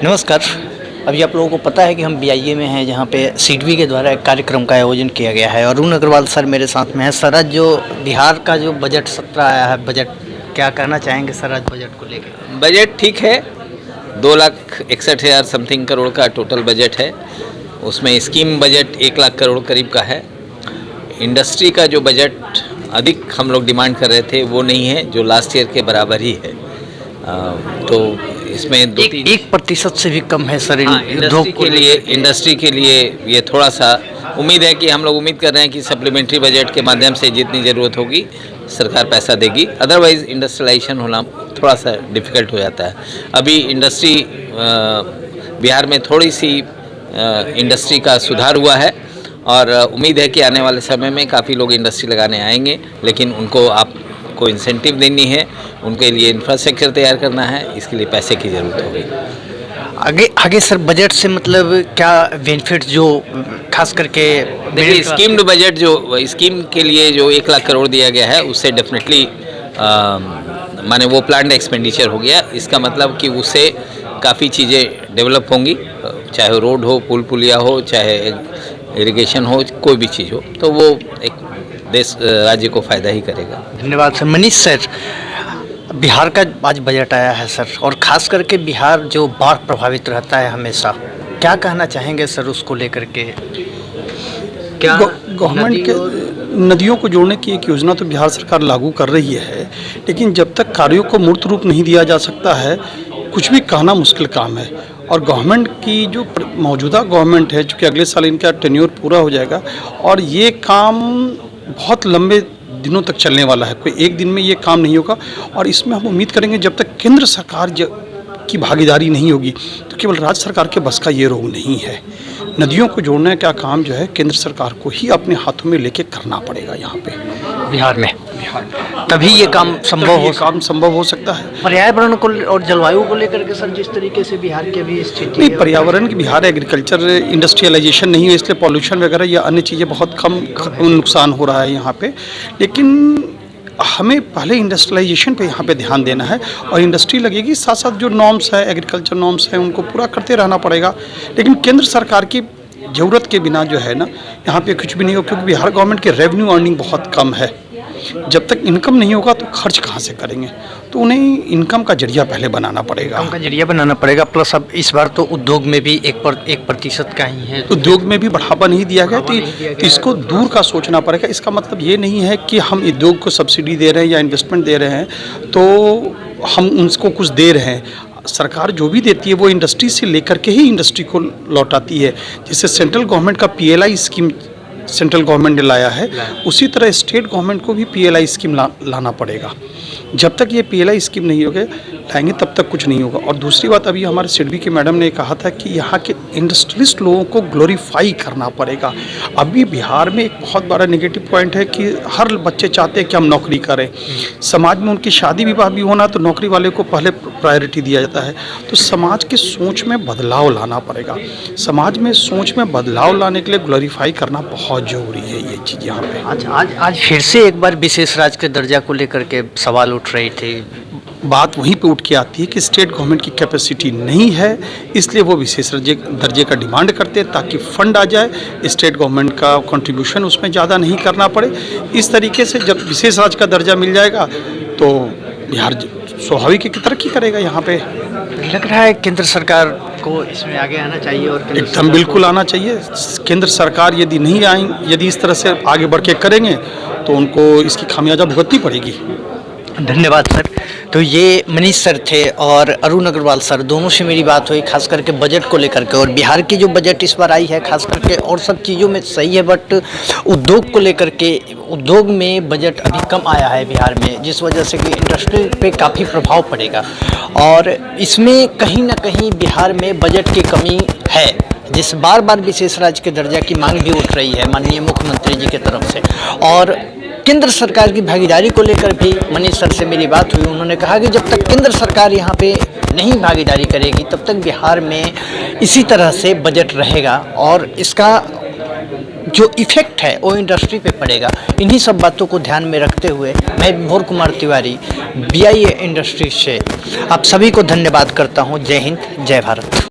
नमस्कार। अभी आप लोगों को पता है कि हम बीआईए में हैं, जहाँ पे सीडबी के द्वारा एक कार्यक्रम का आयोजन किया गया है। अरुण अग्रवाल सर मेरे साथ में हैं। सर, आज जो बिहार का जो बजट सत्र आया है, बजट क्या कहना चाहेंगे सर आज बजट को लेकर? बजट ठीक है। 2,61,000 समथिंग करोड़ का टोटल बजट है। उसमें स्कीम बजट 1 लाख करोड़ करीब का है। इंडस्ट्री का जो बजट अधिक हम लोग डिमांड कर रहे थे वो नहीं है, जो लास्ट ईयर के बराबर ही है। तो इसमें 1% से भी कम है सर। इंडस्ट्री के लिए ये थोड़ा सा उम्मीद है कि हम लोग उम्मीद कर रहे हैं कि सप्लीमेंट्री बजट के माध्यम से जितनी ज़रूरत होगी सरकार पैसा देगी। अदरवाइज़ इंडस्ट्रियलाइजेशन होना थोड़ा सा डिफ़िकल्ट हो जाता है। अभी इंडस्ट्री बिहार में थोड़ी सी इंडस्ट्री का सुधार हुआ है और उम्मीद है कि आने वाले समय में काफ़ी लोग इंडस्ट्री लगाने आएंगे, लेकिन उनको आपको इंसेंटिव देनी है, उनके लिए इंफ्रास्ट्रक्चर तैयार करना है, इसके लिए पैसे की ज़रूरत होगी। आगे सर बजट से मतलब क्या बेनिफिट जो खास करके देखिए, स्कीम्ड बजट जो स्कीम के लिए जो 1 लाख करोड़ दिया गया है उससे डेफिनेटली माने वो प्लान्ड एक्सपेंडिचर हो गया। इसका मतलब कि उससे काफ़ी चीज़ें डेवलप होंगी, चाहे रोड हो, पुल पुलिया हो, चाहे इरिगेशन हो, कोई भी चीज़ हो, तो वो एक देश राज्य को फ़ायदा ही करेगा। धन्यवाद सर। मनीष सर, बिहार का आज बजट आया है सर, और ख़ास करके बिहार जो बाढ़ प्रभावित रहता है हमेशा, क्या कहना चाहेंगे सर उसको लेकर के? क्या गवर्नमेंट के नदियों को जोड़ने की एक योजना तो बिहार सरकार लागू कर रही है, लेकिन जब तक कार्यों को मूर्त रूप नहीं दिया जा सकता है, कुछ भी कहना मुश्किल काम है। और गवर्नमेंट की जो मौजूदा गवर्नमेंट है, चूँकि अगले साल इनका टेन्योर पूरा हो जाएगा और ये काम बहुत लंबे दिनों तक चलने वाला है, कोई एक दिन में ये काम नहीं होगा। और इसमें हम उम्मीद करेंगे जब तक केंद्र सरकार की भागीदारी नहीं होगी तो केवल राज्य सरकार के बस का ये रोग नहीं है। नदियों को जोड़ने का काम जो है केंद्र सरकार को ही अपने हाथों में लेके करना पड़ेगा यहाँ पे बिहार में, तभी ये काम संभव हो सकता है। पर्यावरण को और जलवायु को लेकर के सर जिस तरीके से बिहार की भी स्थिति नहीं, पर्यावरण की बिहार एग्रीकल्चर इंडस्ट्रियलाइजेशन नहीं है, इसलिए पॉल्यूशन वगैरह या अन्य चीज़ें बहुत कम नुकसान हो रहा है यहाँ पे। लेकिन हमें पहले इंडस्ट्रियलाइजेशन पे यहाँ पे ध्यान देना है और इंडस्ट्री लगेगी, साथ साथ जो नॉर्म्स है, एग्रीकल्चर नॉर्म्स हैं, उनको पूरा करते रहना पड़ेगा। लेकिन केंद्र सरकार की ज़रूरत के बिना जो है ना, यहाँ पे कुछ भी नहीं हो, क्योंकि बिहार गवर्नमेंट के रेवेन्यू अर्निंग बहुत कम है। जब तक इनकम नहीं होगा तो खर्च कहाँ से करेंगे, तो उन्हें इनकम का जरिया पहले बनाना पड़ेगा। प्लस अब इस बार तो उद्योग में भी 1% का ही है, उद्योग में भी बढ़ावा नहीं दिया गया, तो इसको दूर का सोचना पड़ेगा। इसका मतलब ये नहीं है कि हम उद्योग को सब्सिडी दे रहे हैं या इन्वेस्टमेंट दे रहे हैं तो हम उनको कुछ दे रहे हैं। सरकार जो भी देती है वो इंडस्ट्री से लेकर के ही इंडस्ट्री को लौटाती है। जैसे सेंट्रल गवर्नमेंट का PLI स्कीम सेंट्रल गवर्नमेंट ने लाया है, उसी तरह स्टेट गवर्नमेंट को भी PLI स्कीम लाना पड़ेगा। जब तक ये PLI स्कीम नहीं होगी लाएंगे तब तक कुछ नहीं होगा। और दूसरी बात, अभी हमारे सिडबी के मैडम ने कहा था कि यहाँ के इंडस्ट्रियलिस्ट लोगों को ग्लोरीफाई करना पड़ेगा। अभी बिहार में एक बहुत बड़ा नेगेटिव पॉइंट है कि हर बच्चे चाहते हैं कि हम नौकरी करें। समाज में उनकी शादी विवाह भी होना तो नौकरी वाले को पहले प्रायोरिटी दिया जाता है। तो समाज की सोच में बदलाव लाना पड़ेगा। समाज में सोच में बदलाव लाने के लिए ग्लोरीफाई करना बहुत ज़रूरी है ये चीज़ यहाँ पे। आज फिर से एक बार विशेष राज्य के दर्जा को लेकर के सवाल उठ रही थी। बात वहीं पे उठ के आती है कि स्टेट गवर्नमेंट की कैपेसिटी नहीं है, इसलिए वो विशेष दर्जे का डिमांड करते हैं ताकि फंड आ जाए, स्टेट गवर्नमेंट का कंट्रीब्यूशन उसमें ज़्यादा नहीं करना पड़े। इस तरीके से जब विशेष राज्य का दर्जा मिल जाएगा तो बिहार स्वाभाविक की तरक्की करेगा। यहाँ पे लग रहा है केंद्र सरकार को इसमें आगे आना चाहिए और एकदम बिल्कुल आना चाहिए। केंद्र सरकार यदि इस तरह से आगे बढ़ के करेंगे तो उनको इसकी खामियाजा भुगतनी पड़ेगी। धन्यवाद सर। तो ये मनीष सर थे और अरुण अग्रवाल सर, दोनों से मेरी बात हुई खास करके बजट को लेकर के। और बिहार की जो बजट इस बार आई है खास करके और सब चीज़ों में सही है, बट उद्योग को लेकर के उद्योग में बजट अभी कम आया है बिहार में, जिस वजह से कि इंडस्ट्री पे काफ़ी प्रभाव पड़ेगा। और इसमें कहीं ना कहीं बिहार में बजट की कमी है, जिस बार विशेष राज्य के दर्जा की मांग भी उठ रही है माननीय मुख्यमंत्री जी की तरफ से। और केंद्र सरकार की भागीदारी को लेकर भी मनीष सर से मेरी बात हुई। उन्होंने कहा कि जब तक केंद्र सरकार यहाँ पे नहीं भागीदारी करेगी तब तक बिहार में इसी तरह से बजट रहेगा और इसका जो इफेक्ट है वो इंडस्ट्री पे पड़ेगा। इन्हीं सब बातों को ध्यान में रखते हुए मैं विभोर कुमार तिवारी BIA इंडस्ट्रीज से आप सभी को धन्यवाद करता हूँ। जय हिंद, जय भारत।